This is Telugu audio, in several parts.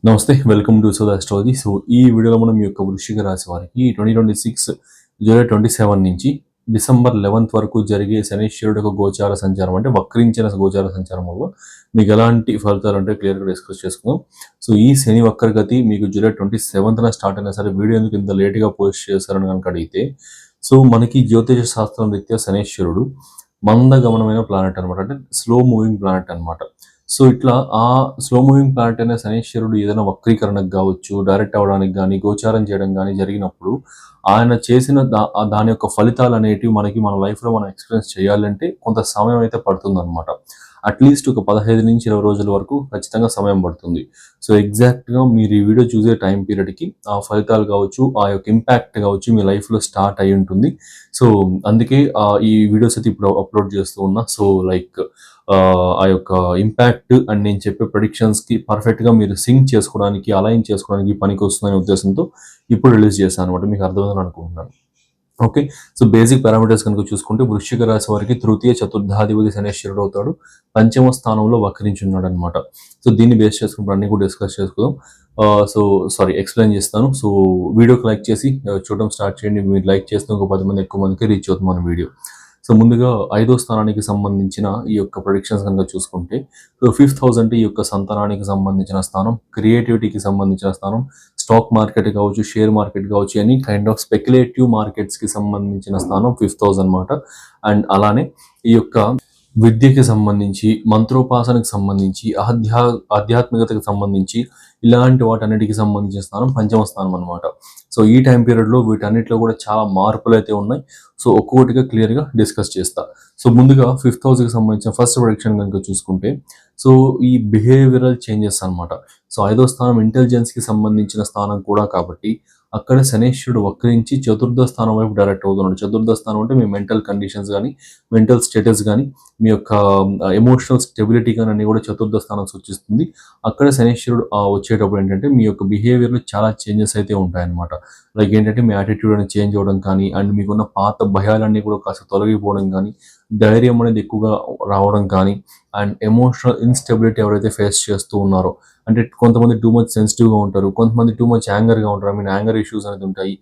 నమస్తే, welcome to Sudha astrology. So ఈ వీడియోలో మనం ఈ యొక్క వృశ్చిక రాశి వారికి 2026 జూలై 27 నుంచి డిసెంబర్ 11th వరకు జరిగే శనీశ్వరుడు యొక్క గోచార సంచారం, అంటే వక్రించిన గోచార సంచారం వల్ల మీకు ఎలాంటి ఫలితాలు అంటే క్లియర్గా డిస్కస్ చేసుకుందాం. సో ఈ శని వక్రగతి మీకు జూలై 27th స్టార్ట్ అయినా సరే వీడియో ఎందుకు ఇంత లేట్గా పోస్ట్ చేశారని కనుక అడిగితే, సో మనకి జ్యోతిష శాస్త్రం రీత్యా శనీశ్వరుడు మందగమనమైన ప్లానెట్ అనమాట, అంటే స్లో మూవింగ్ ప్లానెట్ అనమాట. సో ఇట్లా ఆ స్లో మూవింగ్ ప్లానెట్ అయిన శనీశ్వరుడు ఏదైనా వక్రీకరణకు కావచ్చు, డైరెక్ట్ అవ్వడానికి కానీ, గోచారం చేయడం కానీ జరిగినప్పుడు ఆయన చేసిన దాని యొక్క ఫలితాలు అనేటివి మనకి మన లైఫ్లో మనం ఎక్స్పీరియన్స్ చేయాలంటే కొంత సమయం అయితే పడుతుంది అనమాట. అట్లీస్ట్ ఒక 15 నుంచి 20 రోజుల వరకు ఖచ్చితంగా సమయం పడుతుంది. సో ఎగ్జాక్ట్గా మీరు ఈ వీడియో చూసే టైం పీరియడ్కి ఆ ఫలితాలు కావచ్చు, ఆ యొక్క ఇంపాక్ట్ కావచ్చు మీ లైఫ్లో స్టార్ట్ అయి ఉంటుంది. సో అందుకే ఈ వీడియోస్ అయితే ఇప్పుడు అప్లోడ్ చేస్తూ ఉన్నా. సో లైక్ ఆ యొక్క ఇంపాక్ట్ అండ్ నేను చెప్పే ప్రెడిక్షన్స్కి పర్ఫెక్ట్గా మీరు సింక్ చేసుకోవడానికి, అలైన్ చేసుకోవడానికి పనికి వస్తుందనే ఉద్దేశంతో ఇప్పుడు రిలీజ్ చేశాను అనమాట. మీకు అర్థమైందని అనుకుంటున్నాను. ఓకే, సో బేసిక్ పారామీటర్స్ కనుక చూసుకుంటే వృశ్చిక రాశి వారికి తృతీయ చతుర్థాధిపతి శనేశ్వరుడు అవుతాడు, పంచమ స్థానంలో వక్రించున్నాడు అనమాట. సో దీన్ని బేస్ చేసుకున్నప్పుడు అన్ని కూడా డిస్కస్ చేసుకుందాం. సో ఎక్స్ప్లెయిన్ చేస్తాను. సో వీడియోకి లైక్ చేసి చూడడం స్టార్ట్ చేయండి. మీరు లైక్ చేస్తే ఒక 10 మంది ఎక్కువ మందికి రీచ్ అవుతుంది మన వీడియో. సో ముందుగా 5వ స్థానానికి సంబంధించిన ఈ యొక్క ప్రొడిక్షన్స్ కనుక చూసుకుంటే, సో 5th హౌస్ అంటే ఈ యొక్క సంతానానికి సంబంధించిన స్థానం, క్రియేటివిటీకి సంబంధించిన స్థానం, స్టాక్ మార్కెట్ కావచ్చు, షేర్ మార్కెట్ కావచ్చు, ఎనీ కైండ్ ఆఫ్ స్పెక్యులేటివ్ మార్కెట్స్కి సంబంధించిన స్థానం 5th హౌస్ అనమాట. అండ్ అలానే ఈ యొక్క విద్యకి సంబంధించి, మంత్రోపాసనకు సంబంధించి, ఆధ్యాత్మికతకు సంబంధించి ఇలాంటి వాటన్నిటికి సంబంధించిన స్థానం పంచమ స్థానం అనమాట. సో ఈ టైం పీరియడ్లో వీటన్నిటిలో కూడా చాలా మార్పులు అయితే ఉన్నాయి. సో ఒక్కొక్కటిగా క్లియర్గా డిస్కస్ చేస్తా. సో ముందుగా 5th హౌస్కి సంబంధించిన ఫస్ట్ ప్రొడిక్షన్ కనుక చూసుకుంటే, సో ఈ బిహేవియరల్ చేంజెస్ అనమాట. సో 5వ స్థానం ఇంటెలిజెన్స్కి సంబంధించిన స్థానం కూడా కాబట్టి అక్కడ శనేశ్వరుడు వక్రించి చతుర్థ స్థానం వైపు డైరెక్ట్ అవుతున్నాడు. చతుర్థ స్థానం అంటే మీ మెంటల్ కండిషన్స్ కానీ, మెంటల్ స్టేటస్ కానీ, మీ యొక్క ఎమోషనల్ స్టెబిలిటీ కానీ అన్ని కూడా చతుర్థ స్థానం సూచిస్తుంది. అక్కడ శనేశ్వరుడు వచ్చేటప్పుడు ఏంటంటే మీ యొక్క బిహేవియర్లో చాలా చేంజెస్ అయితే ఉంటాయన్నమాట. లైక్ ఏంటంటే మీ యాటిట్యూడ్ అనేది చేంజ్ అవ్వడం కానీ, అండ్ మీకున్న పాత భయాలన్నీ కూడా కాస్త తొలగిపోవడం కానీ, ధైర్యం అనేది ఎక్కువగా రావడం కానీ, అండ్ ఎమోషనల్ ఇన్స్టెబిలిటీ ఎవరైతే ఫేస్ చేస్తూ ఉన్నారో, అంటే కొంతమంది టూ మచ్ సెన్సిటివ్గా ఉంటారు, కొంతమంది టూ మచ్ యాంగర్గా ఉంటారు. ఐ మీన్ యాంగర్ ఇష్యూస్ అనేది ఉంటాయి.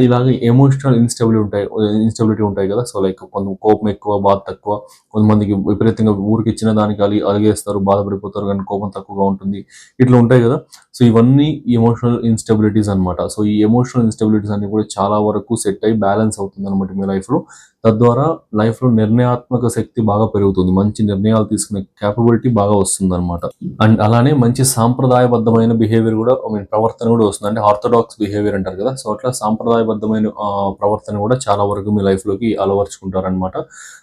ఇలాగే ఎమోషనల్ ఇన్స్టెబిలిటీ ఉంటాయి కదా. సో లైక్ కొంత కోపం ఎక్కువ, బాధ తక్కువ, కొంతమందికి విపరీతంగా ఊరికి ఇచ్చిన దానికి అలిగేస్తారు, బాధపడిపోతారు, కానీ కోపం తక్కువగా ఉంటుంది. ఇట్లా ఉంటాయి కదా. సో ఇవన్నీ ఎమోషనల్ ఇన్స్టెబిలిటీస్ అనమాట. సో ఈ ఎమోషనల్ ఇన్స్టెబిలిటీస్ అన్ని కూడా చాలా వరకు సెట్ అయ్యి బ్యాలెన్స్ అవుతుంది అనమాట మీ లైఫ్లో. తద్వారా లైఫ్లో నిర్ణయాత్మక శక్తి బాగా పెరుగుతుంది, మంచి నిర్ణయాలు తీసుకునే క్యాపబిలిటీ బాగా వస్తుంది అనమాట. అండ్ అలానే మంచి సాంప్రదాయబద్ధమైన బిహేవియర్ కూడా, ప్రవర్తన కూడా వస్తుంది. అంటే ఆర్థోడాక్స్ బిహేవియర్ అంటారు కదా. సో అట్లా సాంప్రదాయబద్ధమైన ప్రవర్తన కూడా చాలా వరకు మీ లైఫ్లోకి అలవర్చుకుంటారనమాట.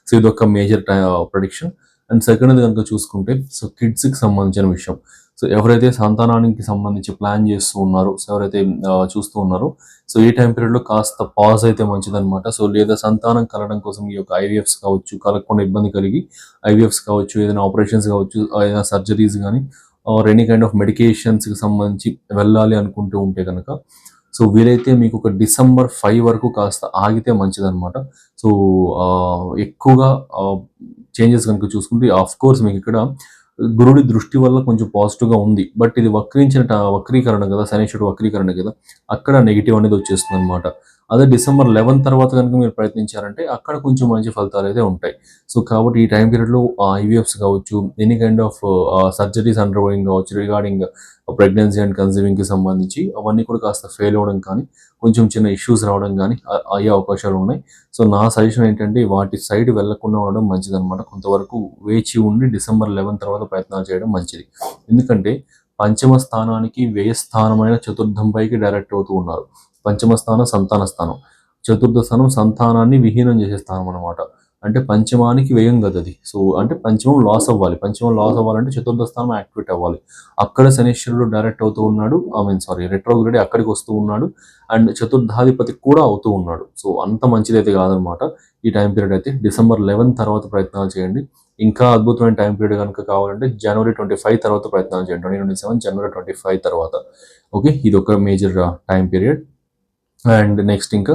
సో ఇది ఒక మేజర్ ప్రెడిక్షన్. అండ్ సెకండ్ కనుక చూసుకుంటే, సో కిడ్స్కి సంబంధించిన విషయం. సో ఎవరైతే సంతానానికి సంబంధించి ప్లాన్ చేస్తూ ఉన్నారో, సో ఎవరైతే చూస్తూ ఉన్నారో, సో ఈ టైం పీరియడ్లో కాస్త పాజ్ అయితే మంచిదన్నమాట. సో లేదా సంతానం కలగడం కోసం ఈ యొక్క ఐవీఎఫ్స్ కావచ్చు, కలగకుండా ఇబ్బంది కలిగి ఐవీఎఫ్స్ కావచ్చు, ఏదైనా ఆపరేషన్స్ కావచ్చు, ఏదైనా సర్జరీస్ కానీ, ఆర్ ఎనీ కైండ్ ఆఫ్ మెడికేషన్స్కి సంబంధించి వెళ్ళాలి అనుకుంటూ ఉంటే కనుక, సో వీలైతే మీకు ఒక December 5 వరకు కాస్త ఆగితే మంచిదన్నమాట. సో ఎక్కువగా చేంజెస్ కనుక చూసుకుంటే, ఆఫ్ కోర్స్ మీకు ఇక్కడ గురుడి దృష్టి వల్ల కొంచెం పాజిటివ్గా ఉంది. బట్ ఇది వక్రీకరణ కదా, శనీశ్వరుడు వక్రీకరణ కదా, అక్కడ నెగిటివ్ అనేది వచ్చేస్తుంది అనమాట. అదే December 11 తర్వాత కనుక మీరు ప్రయత్నించారంటే అక్కడ కొంచెం మంచి ఫలితాలు అయితే ఉంటాయి. సో కాబట్టి ఈ టైం పీరియడ్లో ఐవీఎఫ్స్ కావచ్చు, any kind of surgeries undergoing కావచ్చు, రిగార్డింగ్ ప్రెగ్నెన్సీ అండ్ కన్సీవింగ్కి సంబంధించి అవన్నీ కూడా కాస్త ఫెయిల్ అవ్వడం కానీ, కొంచెం చిన్న ఇష్యూస్ రావడం కానీ అయ్యే అవకాశాలు ఉన్నాయి. సో నా సజెషన్ ఏంటంటే వాటి సైడ్ వెళ్లకుండా ఉండడం మంచిదన్నమాట. కొంతవరకు వేచి ఉండి December 11 తర్వాత ప్రయత్నాలు చేయడం మంచిది. ఎందుకంటే పంచమ స్థానానికి వ్యయ స్థానమైన చతుర్థంపైకి డైరెక్ట్ అవుతూ ఉన్నారు. పంచమ స్థానం సంతాన స్థానం, చతుర్థ స్థానం సంతానాన్ని విహీనం చేసే స్థానం అనమాట. అంటే పంచమానికి వ్యయం కదా అది. సో అంటే పంచమం లాస్ అవ్వాలంటే చతుర్థ స్థానం యాక్టివేట్ అవ్వాలి. అక్కడ శనీశ్వరుడు డైరెక్ట్ అవుతూ ఉన్నాడు, రెట్రోగ్రేడ్ అక్కడికి వస్తూ ఉన్నాడు, అండ్ చతుర్థాధిపతి కూడా అవుతూ ఉన్నాడు. సో అంత మంచిదైతే కాదనమాట ఈ టైం పీరియడ్ అయితే. December 11 తర్వాత ప్రయత్నాలు చేయండి. ఇంకా అద్భుతమైన టైం పీరియడ్ కనుక కావాలంటే January 25 తర్వాత ప్రయత్నాలు చేయండి. 2027 January 25 తర్వాత. ఓకే, ఇది ఒక major time period. And next ఇంకా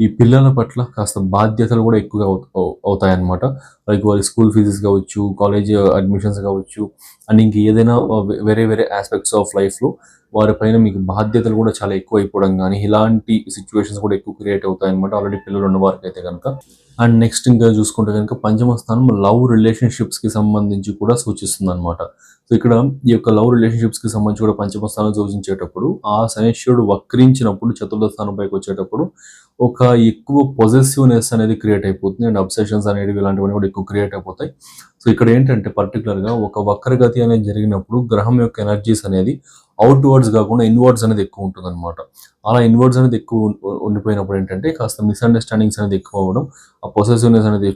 ఈ పిల్లల పట్ల కాస్త బాధ్యతలు కూడా ఎక్కువగా అవుతాయన్నమాట. లైక్ వారి స్కూల్ ఫీజెస్ కావచ్చు, కాలేజ్ అడ్మిషన్స్ కావచ్చు, అండ్ ఇంక ఏదైనా వేరే వేరే ఆస్పెక్ట్స్ ఆఫ్ లైఫ్లో వారిపైన మీకు బాధ్యతలు కూడా చాలా ఎక్కువ అయిపోవడం కానీ ఇలాంటి సిచ్యువేషన్స్ కూడా ఎక్కువ క్రియేట్ అవుతాయి అనమాట ఆల్రెడీ పిల్లలు ఉన్న వారికి అయితే కనుక. అండ్ నెక్స్ట్ ఇంకా చూసుకుంటే కనుక పంచమ స్థానం లవ్ రిలేషన్షిప్స్కి సంబంధించి కూడా సూచిస్తుంది అనమాట. సో ఇక్కడ ఈ యొక్క లవ్ రిలేషన్షిప్స్కి సంబంధించి కూడా పంచమ స్థానం సూచించేటప్పుడు ఆ శనైశ్వరుడు వక్రించినప్పుడు చతుర్థ స్థానం పైకి వచ్చేటప్పుడు ఒక ఎక్కువ పొజెసివ్నెస్ అనేది క్రియేట్ అయిపోతుంది అండ్ అబ్సెషన్స్ అనేవి ఇలాంటివన్నీ కూడా ఎక్కువ క్రియేట్ అయిపోతాయి. సో ఇక్కడ ఏంటంటే పర్టికులర్గా ఒక వక్రగతి అనేది జరిగినప్పుడు గ్రహం యొక్క ఎనర్జీస్ అనేది అవుట్వర్డ్స్ కాకుండా ఇన్వర్డ్స్ అనేది ఎక్కువ ఉంటుంది అనమాట. అలా ఇన్వర్డ్స్ అనేది ఎక్కువ ఉండిపోయినప్పుడు ఏంటంటే కాస్త మిస్అండర్స్టాండింగ్స్ అనేది ఎక్కువ అవ్వడం, ఆ పొసెసివ్నెస్ అనేది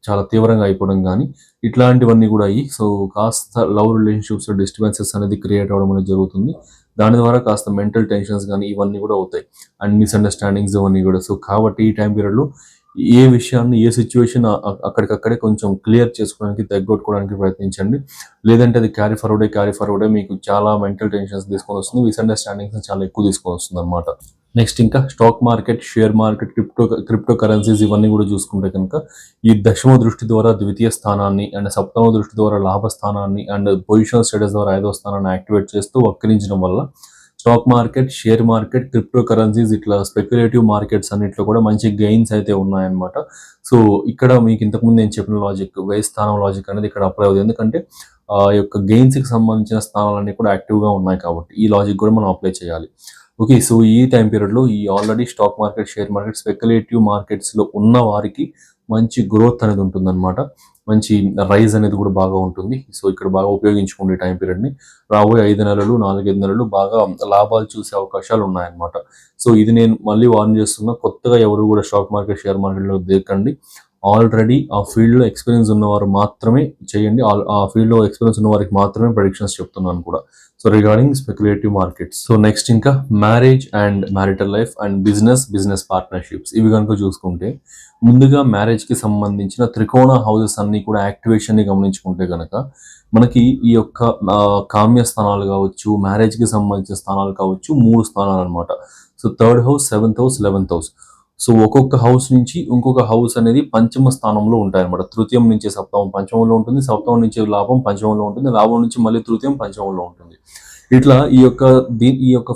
చాలా తీవ్రంగా అయిపోవడం కానీ ఇట్లాంటివన్నీ కూడా అయ్యి సో కాస్త లవ్ రిలేషన్షిప్స్ డిస్టర్బెన్సెస్ అనేది క్రియేట్ అవ్వడం అనేది జరుగుతుంది. దాని ద్వారా కాస్త మెంటల్ టెన్షన్స్ కానీ ఇవన్నీ కూడా అవుతాయి అండ్ మిస్అండర్స్టాండింగ్స్ ఇవన్నీ కూడా. సో కాబట్టి ఈ టైం పీరియడ్లో ఏ విషయాన్ని ఏ సిచ్యువేషన్ అక్కడికక్కడే కొంచెం క్లియర్ చేసుకోవడానికి తగ్గొట్టుకోవడానికి ప్రయత్నించండి. లేదంటే అది క్యారీ ఫార్వర్డే మీకు చాలా మెంటల్ టెన్షన్స్ తీసుకొని వస్తుంది, మిస్అండర్స్టాండింగ్స్ చాలా ఎక్కువ తీసుకొని వస్తుంది అనమాట. నెక్స్ట్ ఇంకా stock market, share market, crypto currencies ఇవన్నీ కూడా చూసుకుంటే కనుక ఈ దశమ దృష్టి ద్వారా ద్వితీయ స్థానాన్ని అండ్ సప్తమ దృష్టి ద్వారా లాభ స్థానాన్ని అండ్ పొజిషన్ స్టేటస్ ద్వారా 5వ స్థానాన్ని యాక్టివేట్ చేస్తూ వక్రించడం వల్ల stock market, share market, crypto currencies ఇట్లా స్పెక్యులేటివ్ మార్కెట్స్ అన్నిట్లో కూడా మంచి గెయిన్స్ అయితే ఉన్నాయన్నమాట. సో ఇక్కడ మీకు ఇంతకుముందు నేను చెప్పిన లాజిక్, వ్యయ స్థానం లాజిక్ అనేది ఇక్కడ అప్లై అవుతుంది. ఎందుకంటే ఆ యొక్క గెయిన్స్కి సంబంధించిన స్థానాలన్నీ కూడా యాక్టివ్గా ఉన్నాయి కాబట్టి ఈ లాజిక్ కూడా మనం అప్లై చేయాలి. ఓకే, సో ఈ టైం పీరియడ్లో ఈ already stock market, share market, speculative మార్కెట్స్లో ఉన్న వారికి మంచి గ్రోత్ అనేది ఉంటుందన్నమాట. మంచి రైజ్ అనేది కూడా బాగా ఉంటుంది. సో ఇక్కడ బాగా ఉపయోగించుకోండి టైం పీరియడ్ని. రాబోయే 5 నెలలు 4-5 నెలలు బాగా లాభాలు చూసే అవకాశాలు ఉన్నాయన్నమాట. సో ఇది నేను మళ్ళీ వార్న్ చేస్తున్నా, కొత్తగా ఎవరు కూడా స్టాక్ మార్కెట్, షేర్ మార్కెట్లో దిగకండి. ఆల్రెడీ ఆ ఫీల్డ్లో ఎక్స్పీరియన్స్ ఉన్నవారు మాత్రమే చేయండి. ఆ ఫీల్డ్లో ఎక్స్పీరియన్స్ ఉన్న వారికి మాత్రమే ప్రెడిక్షన్స్ చెప్తున్నాను కూడా. So regarding speculative markets. So next ఇంకా marriage and marital life and business partnerships ఇవి కనుక చూసుకుంటే ముందుగా మ్యారేజ్కి సంబంధించిన త్రికోణ హౌసెస్ అన్ని కూడా యాక్టివేషన్ని గమనించుకుంటే కనుక మనకి ఈ యొక్క కామ్య స్థానాలు కావచ్చు, మ్యారేజ్కి సంబంధించిన స్థానాలు కావచ్చు, 3 స్థానాలు అనమాట. So 3rd house, 7th house, 11th house. So ఒక్కొక్క హౌస్ నుంచి ఇంకొక హౌస్ అనేది పంచమ స్థానంలో ఉంటాయన్నమాట. తృతీయం నుంచి సప్తమం పంచమంలో ఉంటుంది, సప్తమం నుంచి లాభం పంచమంలో ఉంటుంది, లాభం నుంచి మళ్ళీ తృతీయం పంచమంలో ఉంటుంది. ఇట్లా ఈ యొక్క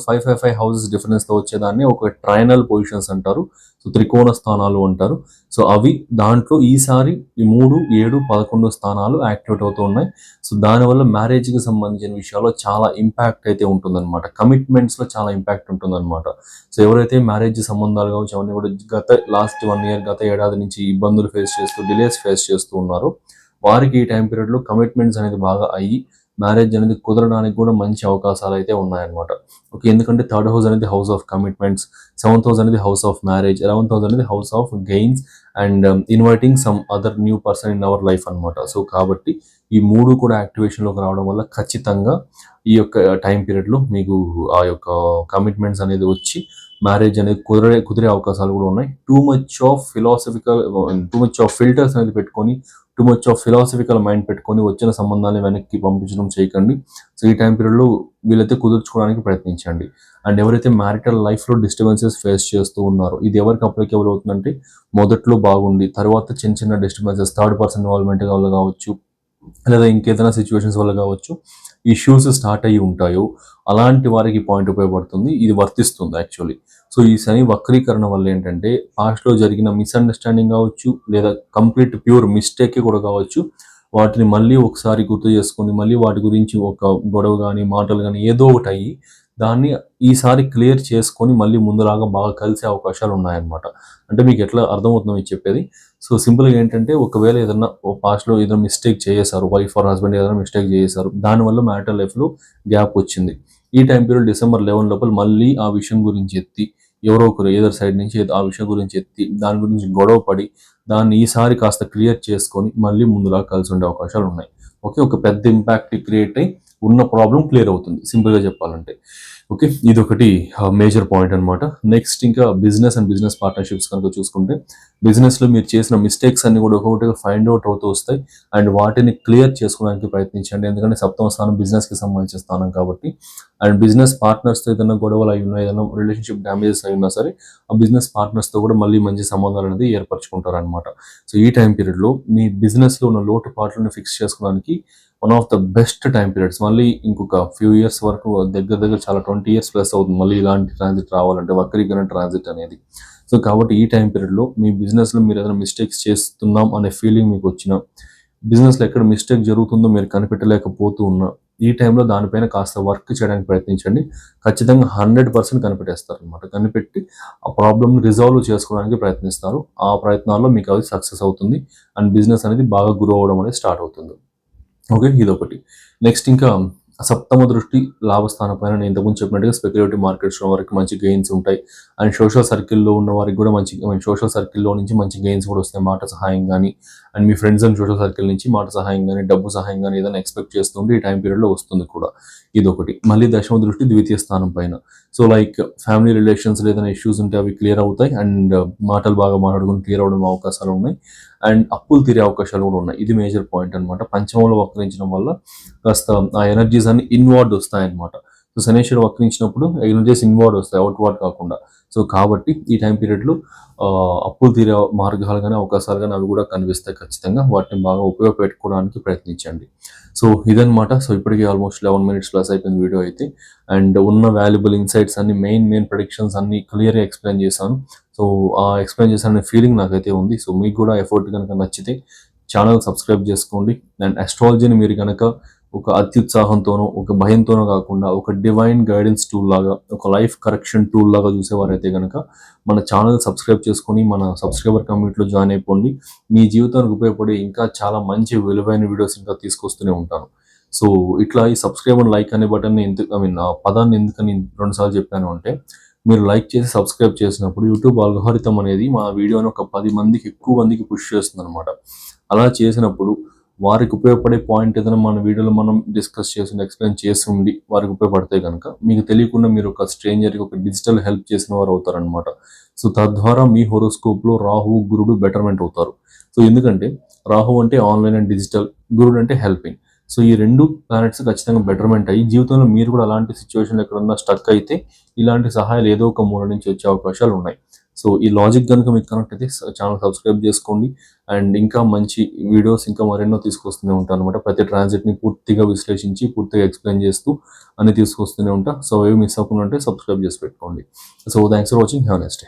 5 హౌసెస్ డిఫరెన్స్ తో వచ్చేదాన్ని ఒక ట్రైనల్ పొజిషన్స్ అంటారు. సో త్రికోణ స్థానాలు అంటారు. సో అవి దాంట్లో ఈసారి ఈ 3, 7, 11 స్థానాలు యాక్టివేట్ అవుతూ ఉన్నాయి. సో దానివల్ల మ్యారేజ్కి సంబంధించిన విషయాల్లో చాలా ఇంపాక్ట్ అయితే ఉంటుందన్నమాట. కమిట్మెంట్స్లో చాలా ఇంపాక్ట్ ఉంటుందన్నమాట. సో ఎవరైతే మ్యారేజ్ సంబంధాలు కావచ్చు అవన్నీ కూడా లాస్ట్ 1 ఇయర్ గత ఏడాది నుంచి ఇబ్బందులు ఫేస్ చేస్తూ డిలేస్ ఫేస్ చేస్తూ ఉన్నారో వారికి ఈ టైం పీరియడ్లో కమిట్మెంట్స్ అనేది బాగా అయ్యి మ్యారేజ్ అనేది కుదరడానికి కూడా మంచి అవకాశాలు అయితే ఉన్నాయన్నమాట. ఓకే, ఎందుకంటే 3rd హౌస్ అనేది house of commitments, 7th house అనేది house of marriage, 11th house అనేది house of gains and inviting some other new person in our life అనమాట. సో కాబట్టి ఈ 3 కూడా యాక్టివేషన్లోకి రావడం వల్ల ఖచ్చితంగా ఈ యొక్క టైం పీరియడ్లో మీకు ఆ యొక్క కమిట్మెంట్స్ అనేది వచ్చి మ్యారేజ్ అనేది కుదిరే అవకాశాలు కూడా ఉన్నాయి. టూ మచ్ ఆఫ్ ఫిల్టర్స్ అనేది పెట్టుకొని, too much of philosophical mind పెట్టుకొని వచ్చిన సంబంధాన్ని వెనక్కి పంపించడం చేయకండి. సో ఈ టైం పీరియడ్లో వీళ్ళైతే కుదుర్చుకోవడానికి ప్రయత్నించండి. అండ్ ఎవరైతే మ్యారిటల్ లైఫ్లో డిస్టర్బెన్సెస్ ఫేస్ చేస్తూ ఉన్నారో ఇది ఎవరికి అప్లికేబుల్ అవుతుందంటే మొదట్లో బాగుండి తర్వాత చిన్న చిన్న డిస్టర్బెన్సెస్, థర్డ్ పర్సన్ ఇన్వాల్వ్మెంట్ వల్ల కావచ్చు, లేదా ఇంకేదైనా సిచ్యువేషన్స్ వల్ల కావచ్చు ఇష్యూస్ స్టార్ట్ అయ్యి ఉంటాయో అలాంటి వారికి పాయింట్ ఉపయోగపడుతుంది. ఇది వర్తిస్తుంది యాక్చువల్లీ. సో ఈ శని వక్రీకరణ వల్ల ఏంటంటే పాస్ట్లో జరిగిన మిస్అండర్స్టాండింగ్ కావచ్చు, లేదా కంప్లీట్ ప్యూర్ మిస్టేక్ కూడా కావచ్చు, వాటిని మళ్ళీ ఒకసారి గుర్తు చేసుకొని మళ్ళీ వాటి గురించి ఒక గొడవ కానీ మాటలు కానీ ఏదో ఒకటి అయ్యి దాన్ని ఈసారి క్లియర్ చేసుకొని మళ్ళీ ముందులాగా బాగా కలిసే అవకాశాలు ఉన్నాయన్నమాట. అంటే మీకు ఎట్లా అర్థమవుతుందో మీకు చెప్పేది. సో సింపుల్గా ఏంటంటే ఒకవేళ ఏదైనా పాస్ట్లో ఏదైనా మిస్టేక్ చేశారు, వైఫ్ ఆర్ హస్బెండ్ ఏదైనా మిస్టేక్ చేశారు, దానివల్ల మ్యారిటల్ లైఫ్లో గ్యాప్ వచ్చింది. ఈ టైం పీరియడ్ డిసెంబర్ 11 లోపల మళ్ళీ ఆ విషయం గురించి ఎత్తి ఎవరో ఒకరు ఏదర్ సైడ్ నుంచి ఆ విషయం గురించి ఎత్తి దాని గురించి గొడవ పడి దాన్ని ఈసారి కాస్త క్లియర్ చేసుకొని మళ్ళీ ముందులా కలిసి ఉండే అవకాశాలు ఉన్నాయి. ఓకే, ఒక పెద్ద ఇంపాక్ట్ క్రియేట్ అయ్యి ఉన్న ప్రాబ్లం క్లియర్ అవుతుంది సింపుల్గా చెప్పాలంటే. ఓకే, ఇది ఒకటి మేజర్ పాయింట్ అనమాట. నెక్స్ట్ ఇంకా బిజినెస్ పార్ట్నర్షిప్స్ కనుక చూసుకుంటే బిజినెస్లో మీరు చేసిన మిస్టేక్స్ అన్ని కూడా ఒక్కొక్కటిగా ఫైండ్ అవుట్ అవుతూ వస్తాయి అండ్ వాటిని క్లియర్ చేసుకోవడానికి ప్రయత్నించండి. ఎందుకంటే 7వ స్థానం బిజినెస్కి సంబంధించిన స్థానం కాబట్టి అండ్ బిజినెస్ పార్ట్నర్స్తో ఏదైనా గొడవలు అయి ఉన్నా, ఏదైనా రిలేషన్షిప్ డ్యామేజెస్ అయి ఉన్నా సరే ఆ బిజినెస్ పార్ట్నర్స్తో కూడా మళ్ళీ మంచి సంబంధాలు అనేది ఏర్పరచుకుంటారు అనమాట. సో ఈ టైం పీరియడ్లో మీ బిజినెస్లో ఉన్న లోటుపాట్లను ఫిక్స్ చేసుకోవడానికి one of the best time periods. మళ్ళీ ఇంకొక ఫ్యూ ఇయర్స్ వరకు దగ్గర దగ్గర చాలా 20 ఇయర్స్ ప్లస్ అవుతుంది మళ్ళీ ఇలాంటి ట్రాన్సిట్ రావాలంటే, వక్రీకరణ ట్రాన్సిట్ అనేది. సో కాబట్టి ఈ టైం పీరియడ్లో మీ బిజినెస్లో మీరు ఏదైనా మిస్టేక్స్ చేస్తున్నాం అనే ఫీలింగ్ మీకు వచ్చినా, బిజినెస్లో ఎక్కడ మిస్టేక్ జరుగుతుందో మీరు కనిపెట్టలేకపోతూ ఉన్నా, ఈ టైంలో దానిపైన కాస్త వర్క్ చేయడానికి ప్రయత్నించండి. ఖచ్చితంగా 100% కనిపెట్టేస్తారు అనమాట. కనిపెట్టి ఆ ప్రాబ్లమ్ని రిజాల్వ్ చేసుకోవడానికి ప్రయత్నిస్తారు. ఆ ప్రయత్నాల్లో మీకు అది సక్సెస్ అవుతుంది అండ్ బిజినెస్ అనేది బాగా గ్రో అవ్వడం అనేది స్టార్ట్ అవుతుంది. ఓకే, ఇదొకటి. నెక్స్ట్ ఇంకా సప్తమ దృష్టి లాభస్థానం పైన నేను ఇంతకుముందు చెప్పినట్టుగా స్పెక్యులేటివ్ మార్కెట్స్లో వారికి మంచి గెయిన్స్ ఉంటాయి. అండ్ సోషల్ సర్కిల్లో ఉన్న వారికి కూడా మంచి సోషల్ సర్కిల్లో నుంచి మంచి గెయిన్స్ కూడా వస్తాయి. మాట సహాయం కానీ and me friends and social circle నుంచి మాట సహాయం కానీ, డబ్బు సహాయం కానీ ఏదైనా ఎక్స్పెక్ట్ చేస్తుంటే ఈ టైం పీరియడ్లో వస్తుంది కూడా. ఇదొకటి. మళ్ళీ దశమ దృష్టి ద్వితీయ స్థానం పైన. సో లైక్ ఫ్యామిలీ రిలేషన్స్లో ఏదైనా ఇష్యూస్ ఉంటే అవి క్లియర్ అవుతాయి అండ్ మాటలు బాగా మాట్లాడుకుని క్లియర్ అవడం అవకాశాలు ఉన్నాయి. అండ్ అప్పులు తీరే అవకాశాలు కూడా ఉన్నాయి. ఇది మేజర్ పాయింట్ అనమాట. పంచమంలో వక్రించడం వల్ల కాస్త ఆ ఎనర్జీస్ అన్ని ఇన్వార్డ్ వస్తాయన్నమాట. సో శనేశ్వరుడు వక్రించినప్పుడు ఎనర్జీస్ ఇన్వార్డ్ వస్తాయి, అవుట్వార్డ్ కాకుండా. సో కాబట్టి ఈ టైం పీరియడ్లో అప్పులు తీరే మార్గాలు కానీ అవకాశాలు కానీ అవి కూడా కనిపిస్తాయి. ఖచ్చితంగా వాటిని బాగా ఉపయోగపెట్టుకోవడానికి ప్రయత్నించండి. సో ఇదనమాట. సో ఇప్పటికీ ఆల్మోస్ట్ 11 minutes ప్లస్ అయిపోయింది వీడియో అయితే. అండ్ ఉన్న వాల్యుబుల్ ఇన్సైట్స్ అన్ని మెయిన్ ప్రెడిక్షన్స్ అన్ని క్లియర్గా ఎక్స్ప్లెయిన్ చేశాను. సో ఆ ఎక్స్ప్లెయిన్ చేశాననే ఫీలింగ్ నాకైతే ఉంది. సో మీకు కూడా ఎఫర్ట్ కనుక నచ్చితే ఛానల్ సబ్స్క్రైబ్ చేసుకోండి. అండ్ అస్ట్రాలజీని మీరు కనుక ఒక అత్యుత్సాహంతోనో ఒక భయంతోనో కాకుండా ఒక డివైన్ గైడెన్స్ టూల్ లాగా, ఒక లైఫ్ కరెక్షన్ టూల్ లాగా చూసేవారైతే కనుక మన ఛానల్ సబ్స్క్రైబ్ చేసుకొని మన సబ్స్క్రైబర్ కమ్యూనిటీలో జాయిన్ అయిపోండి. మీ జీవితానికి ఉపయోగపడే ఇంకా చాలా మంచి విలువైన వీడియోస్ ఇంకా తీసుకొస్తూనే ఉంటాను. సో ఇట్లా ఈ సబ్స్క్రైబ్ అండ్ లైక్ అనే బటన్ని ఆ పదాన్ని ఎందుకని 2 సార్లు చెప్పాను అంటే, మీరు లైక్ చేసి సబ్స్క్రైబ్ చేసినప్పుడు యూట్యూబ్ అల్గోరిథం అనేది మా వీడియోని ఒక 10 మందికి ఎక్కువ మందికి పుష్ చేస్తుంది అనమాట. అలా చేసినప్పుడు వారికి ఉపయోగపడే పాయింట్ ఏదైనా మన వీడియోలో మనం డిస్కస్ చేసి ఎక్స్ప్లెయిన్ చేసి ఉండి వారికి ఉపయోగపడితే కనుక మీకు తెలియకుండా మీరు ఒక స్ట్రేంజర్కి ఒక డిజిటల్ హెల్ప్ చేసిన వారు అవుతారనమాట. సో తద్వారా మీ హోరోస్కోప్లో రాహు గురుడు బెటర్మెంట్ అవుతారు. సో ఎందుకంటే రాహు అంటే ఆన్లైన్ అండ్ డిజిటల్, గురుడు అంటే హెల్పింగ్. సో ఈ 2 ప్లానెట్స్ ఖచ్చితంగా బెటర్మెంట్ అయ్యి జీవితంలో మీరు కూడా అలాంటి సిచ్యువేషన్లో ఎక్కడన్నా స్టక్ అయితే ఇలాంటి సహాయాలు ఏదో ఒక మూల నుంచి వచ్చే అవకాశాలు ఉన్నాయి. సో ఈ లాజిక్ కనుక మీకు కనెక్ట్ అయితే ఛానల్ సబ్స్క్రైబ్ చేసుకోండి. అండ్ ఇంకా మంచి వీడియోస్ ఇంకా మరెన్నో తీసుకొస్తూనే ఉంటాను అనమాట. ప్రతి ట్రాన్సిట్ని పూర్తిగా విశ్లేషించి పూర్తిగా ఎక్స్ప్లెయిన్ చేస్తూ అన్ని తీసుకొస్తూనే ఉంటా. సో ఏవి మిస్ అవ్వకుండా ఉంటే సబ్స్క్రైబ్ చేసి పెట్టుకోండి. So thanks for watching. Have a nice day.